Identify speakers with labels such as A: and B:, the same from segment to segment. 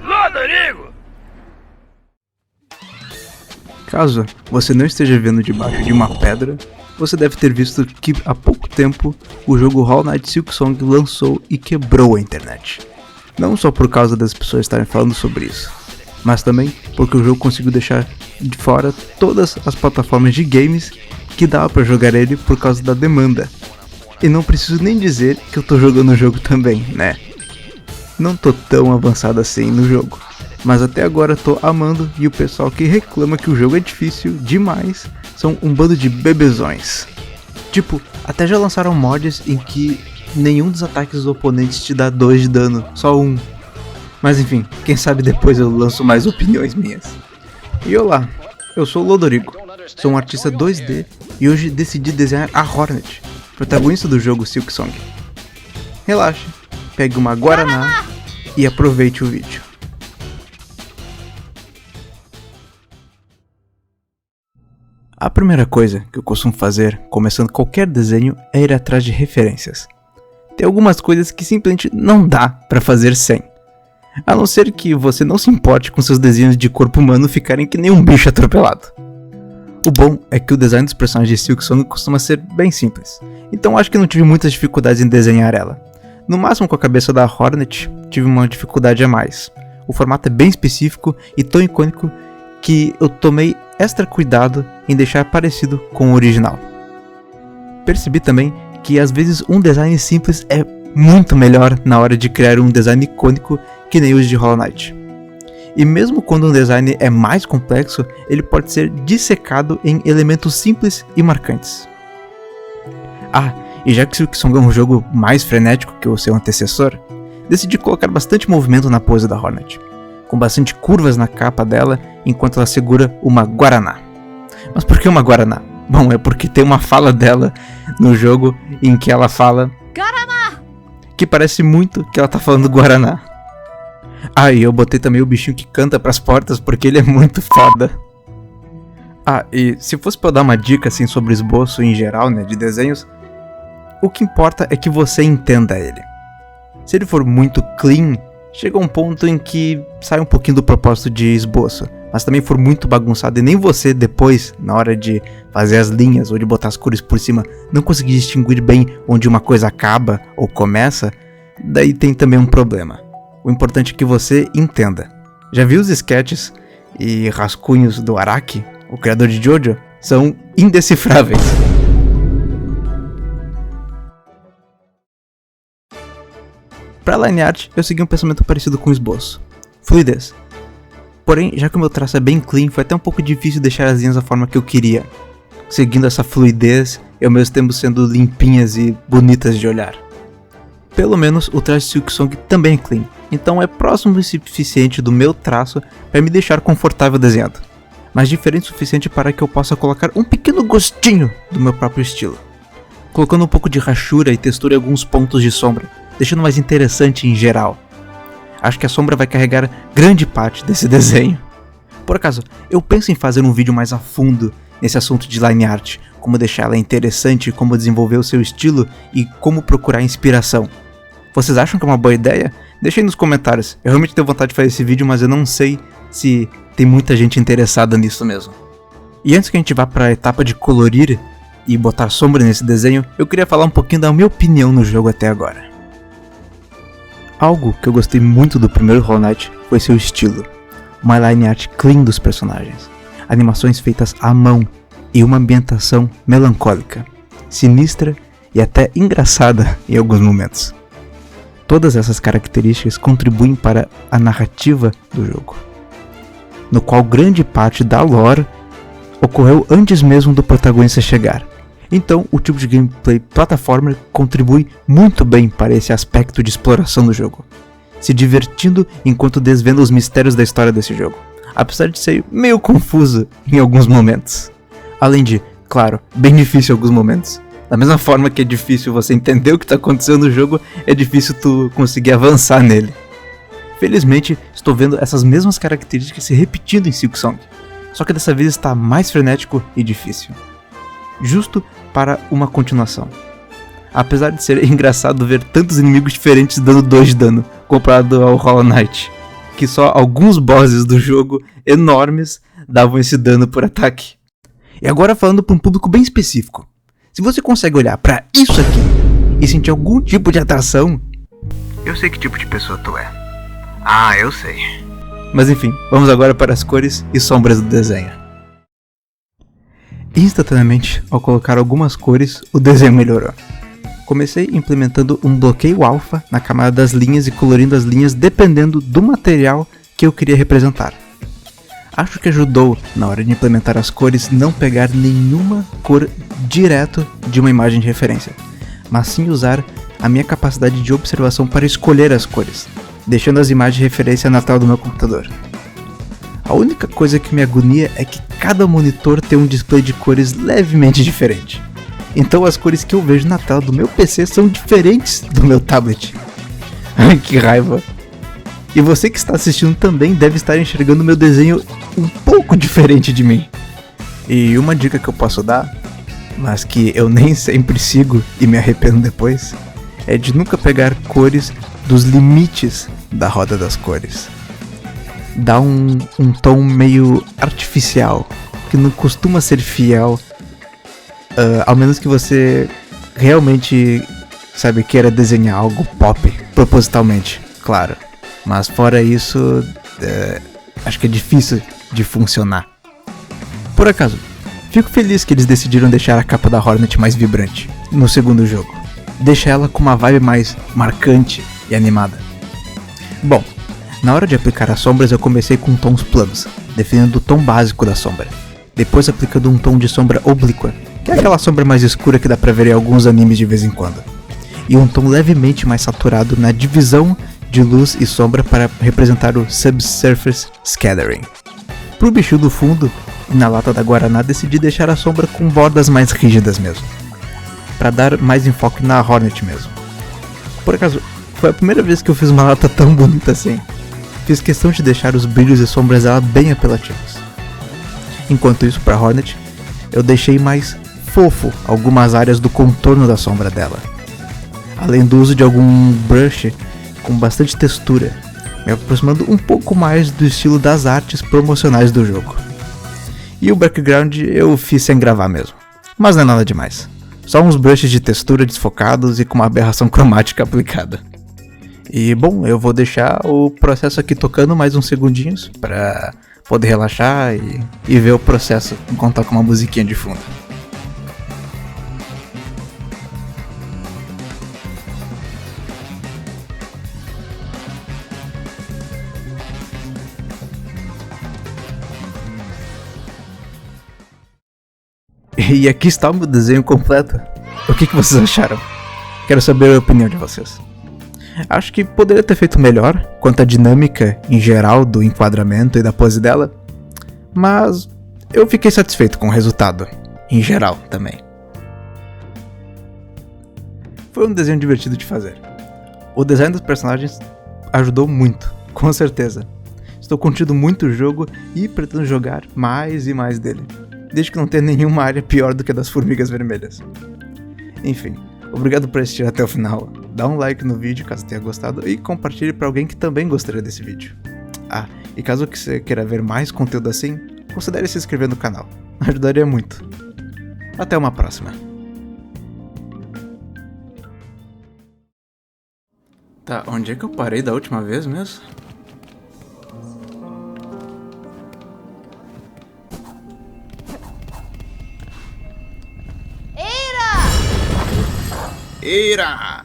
A: Rodrigo!
B: Caso você não esteja vendo debaixo de uma pedra, você deve ter visto que há pouco tempo o jogo Hollow Knight Silksong lançou e quebrou a internet. Não só por causa das pessoas estarem falando sobre isso, mas também porque o jogo conseguiu deixar de fora todas as plataformas de games que dava pra jogar ele por causa da demanda. E não preciso nem dizer que eu tô jogando o jogo também, né? Não tô tão avançado assim no jogo, mas até agora tô amando, e o pessoal que reclama que o jogo é difícil demais são um bando de bebezões. Tipo, até já lançaram mods em que nenhum dos ataques dos oponentes te dá 2 de dano, só 1. Mas enfim, quem sabe depois eu lanço mais opiniões minhas. E olá, eu sou o Lodorigo, sou um artista 2D e hoje decidi desenhar a Hornet, protagonista do jogo Silksong. Relaxe, pegue uma guaraná e aproveite o vídeo. A primeira coisa que eu costumo fazer, começando qualquer desenho, é ir atrás de referências. Tem algumas coisas que simplesmente não dá pra fazer sem. A não ser que você não se importe com seus desenhos de corpo humano ficarem que nem um bicho atropelado. O bom é que o design dos personagens de Silksong costuma ser bem simples, então acho que não tive muitas dificuldades em desenhar ela. No máximo com a cabeça da Hornet, tive uma dificuldade a mais. O formato é bem específico e tão icônico que eu tomei extra cuidado em deixar parecido com o original. Percebi também que às vezes um design simples é muito melhor na hora de criar um design icônico que nem os de Hollow Knight. E mesmo quando um design é mais complexo, ele pode ser dissecado em elementos simples e marcantes. Ah, e já que Silksong é um jogo mais frenético que o seu antecessor, decidi colocar bastante movimento na pose da Hornet, com bastante curvas na capa dela enquanto ela segura uma guaraná. Mas por que uma guaraná? Bom, é porque tem uma fala dela no jogo em que ela fala Guaraná! Que parece muito que ela tá falando guaraná. Ah, e eu botei também o bichinho que canta pras portas porque ele é muito foda. Ah, e se fosse pra eu dar uma dica assim sobre esboço em geral, né, de desenhos, o que importa é que você entenda ele. Se ele for muito clean, chega a um ponto em que sai um pouquinho do propósito de esboço, mas também for muito bagunçado e nem você depois, na hora de fazer as linhas ou de botar as cores por cima, não conseguir distinguir bem onde uma coisa acaba ou começa, daí tem também um problema. O importante é que você entenda. Já viu os sketches e rascunhos do Araki, o criador de Jojo? São indecifráveis. Para line art, eu segui um pensamento parecido com o esboço. Fluidez. Porém, já que o meu traço é bem clean, foi até um pouco difícil deixar as linhas da forma que eu queria, seguindo essa fluidez e ao mesmo tempo sendo limpinhas e bonitas de olhar. Pelo menos o traço de Silksong também é clean, então é próximo o suficiente do meu traço para me deixar confortável desenhando, mas diferente o suficiente para que eu possa colocar um pequeno gostinho do meu próprio estilo, colocando um pouco de rachura e textura em alguns pontos de sombra, deixando mais interessante em geral. Acho que a sombra vai carregar grande parte desse desenho. Por acaso, eu penso em fazer um vídeo mais a fundo nesse assunto de line art, como deixar ela interessante, como desenvolver o seu estilo e como procurar inspiração. Vocês acham que é uma boa ideia? Deixem nos comentários. Eu realmente tenho vontade de fazer esse vídeo, mas eu não sei se tem muita gente interessada nisso mesmo. E antes que a gente vá para a etapa de colorir e botar sombra nesse desenho, eu queria falar um pouquinho da minha opinião no jogo até agora. Algo que eu gostei muito do primeiro Hollow Knight foi seu estilo. Uma line art clean dos personagens, animações feitas à mão e uma ambientação melancólica, sinistra e até engraçada em alguns momentos. Todas essas características contribuem para a narrativa do jogo, no qual grande parte da lore ocorreu antes mesmo do protagonista chegar. Então, o tipo de gameplay platformer contribui muito bem para esse aspecto de exploração do jogo, se divertindo enquanto desvenda os mistérios da história desse jogo, apesar de ser meio confuso em alguns momentos. Além de, claro, bem difícil em alguns momentos. Da mesma forma que é difícil você entender o que está acontecendo no jogo, é difícil tu conseguir avançar nele. Felizmente, estou vendo essas mesmas características se repetindo em Silksong, só que dessa vez está mais frenético e difícil. Justo para uma continuação. Apesar de ser engraçado ver tantos inimigos diferentes dando 2 de dano, comparado ao Hollow Knight, que só alguns bosses do jogo enormes davam esse dano por ataque. E agora falando para um público bem específico. Se você consegue olhar para isso aqui e sentir algum tipo de atração, eu sei que tipo de pessoa tu é. Ah, eu sei. Mas enfim, vamos agora para as cores e sombras do desenho. Instantaneamente, ao colocar algumas cores, o desenho melhorou. Comecei implementando um bloqueio alfa na camada das linhas e colorindo as linhas dependendo do material que eu queria representar. Acho que ajudou na hora de implementar as cores não pegar nenhuma cor direto de uma imagem de referência, mas sim usar a minha capacidade de observação para escolher as cores, deixando as imagens de referência na tela do meu computador. A única coisa que me agonia é que cada monitor tem um display de cores levemente diferente. Então as cores que eu vejo na tela do meu PC são diferentes do meu tablet. Ai, que raiva. E você que está assistindo também deve estar enxergando meu desenho um pouco diferente de mim. E uma dica que eu posso dar, mas que eu nem sempre sigo e me arrependo depois, é de nunca pegar cores dos limites da roda das cores. Dá um tom meio artificial, que não costuma ser fiel, ao menos que você realmente, sabe, queira desenhar algo pop, propositalmente, claro. Mas fora isso, acho que é difícil de funcionar. Por acaso, fico feliz que eles decidiram deixar a capa da Hornet mais vibrante no segundo jogo. Deixa ela com uma vibe mais marcante e animada. Bom, na hora de aplicar as sombras eu comecei com tons planos, definindo o tom básico da sombra. Depois aplicando um tom de sombra oblíqua, que é aquela sombra mais escura que dá pra ver em alguns animes de vez em quando. E um tom levemente mais saturado na divisão de luz e sombra para representar o Subsurface Scattering. Pro bicho do fundo, na lata da Guaraná decidi deixar a sombra com bordas mais rígidas mesmo, para dar mais enfoque na Hornet mesmo. Por acaso, foi a primeira vez que eu fiz uma lata tão bonita assim. Fiz questão de deixar os brilhos e sombras dela bem apelativos. Enquanto isso, para Hornet, eu deixei mais fofo algumas áreas do contorno da sombra dela, além do uso de algum brush com bastante textura, me aproximando um pouco mais do estilo das artes promocionais do jogo. E o background eu fiz sem gravar mesmo, mas não é nada demais. Só uns brushes de textura desfocados e com uma aberração cromática aplicada. E bom, eu vou deixar o processo aqui tocando mais uns segundinhos para poder relaxar e ver o processo enquanto toca uma musiquinha de fundo. E aqui está o meu desenho completo. O que vocês acharam? Quero saber a opinião de vocês. Acho que poderia ter feito melhor quanto à dinâmica em geral do enquadramento e da pose dela, mas eu fiquei satisfeito com o resultado, em geral também. Foi um desenho divertido de fazer. O design dos personagens ajudou muito, com certeza. Estou curtindo muito o jogo e pretendo jogar mais e mais dele, desde que não tenha nenhuma área pior do que a das formigas vermelhas. Enfim, obrigado por assistir até o final. Dá um like no vídeo caso tenha gostado e compartilhe para alguém que também gostaria desse vídeo. Ah, e caso você queira ver mais conteúdo assim, considere se inscrever no canal. Ajudaria muito. Até uma próxima. Tá, onde é que eu parei da última vez mesmo? Eira!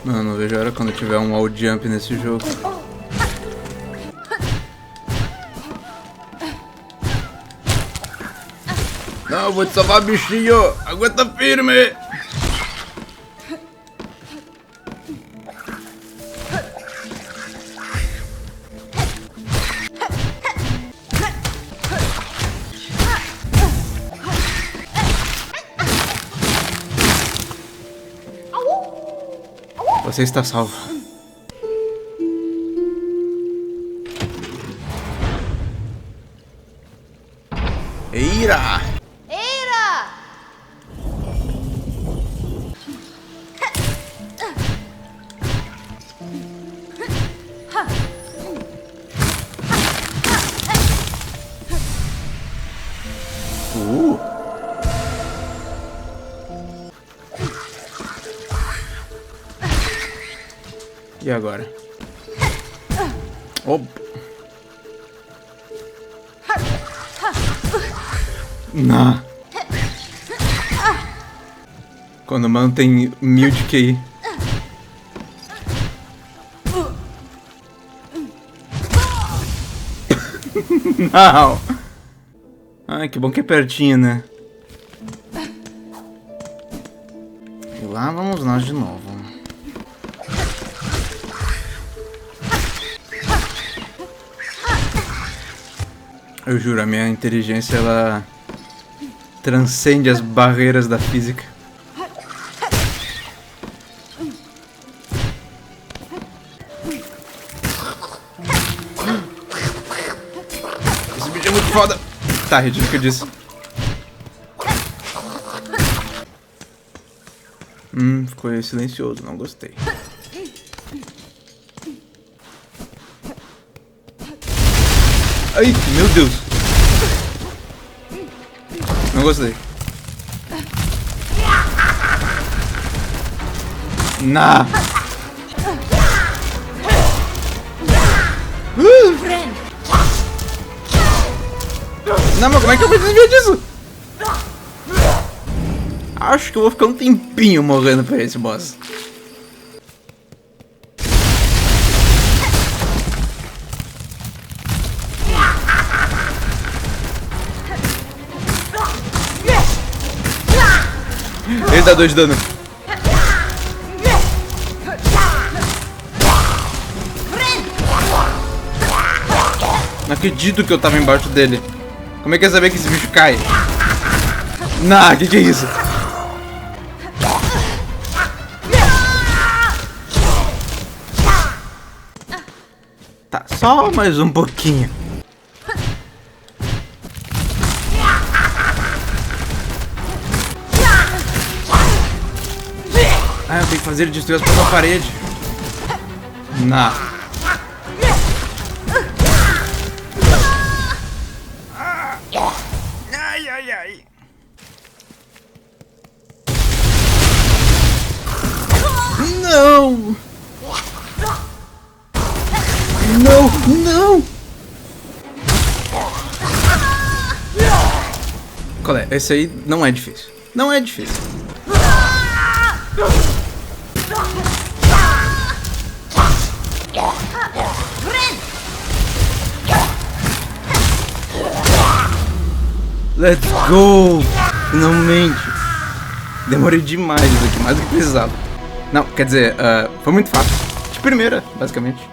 B: Mano, não vejo a hora quando tiver um wall jump nesse jogo. Não, vou te salvar, bichinho! Aguenta firme! Você está salvo. Eira!
A: Eira!
B: E agora? Oh. Não. Quando o mano tem 1000 de QI. Não. Ai, que bom que é pertinho, né? E lá vamos nós de novo. Eu juro, a minha inteligência, ela transcende as barreiras da física. Esse bicho é muito foda. Tá, retiro o que eu disse. Ficou silencioso, não gostei. Ai, meu Deus. Não gostei. Nah. Não, mas como é que eu vou desviar disso? Acho que eu vou ficar um tempinho morrendo pra esse boss. Ele dá 2 de dano. Não acredito que eu tava embaixo dele. Como é que eu ia saber que esse bicho cai? Nah, que é isso? Tá, só mais um pouquinho. Ah, eu tenho que fazer ele destruir as próprias paredes. Não. Ai, ai, ai. Não! Não, não! Qual é? Esse aí não é difícil. Não é difícil. Let's go! Finalmente! Demorei demais isso aqui, mais do que precisava. Não, quer dizer, foi muito fácil. De primeira, basicamente.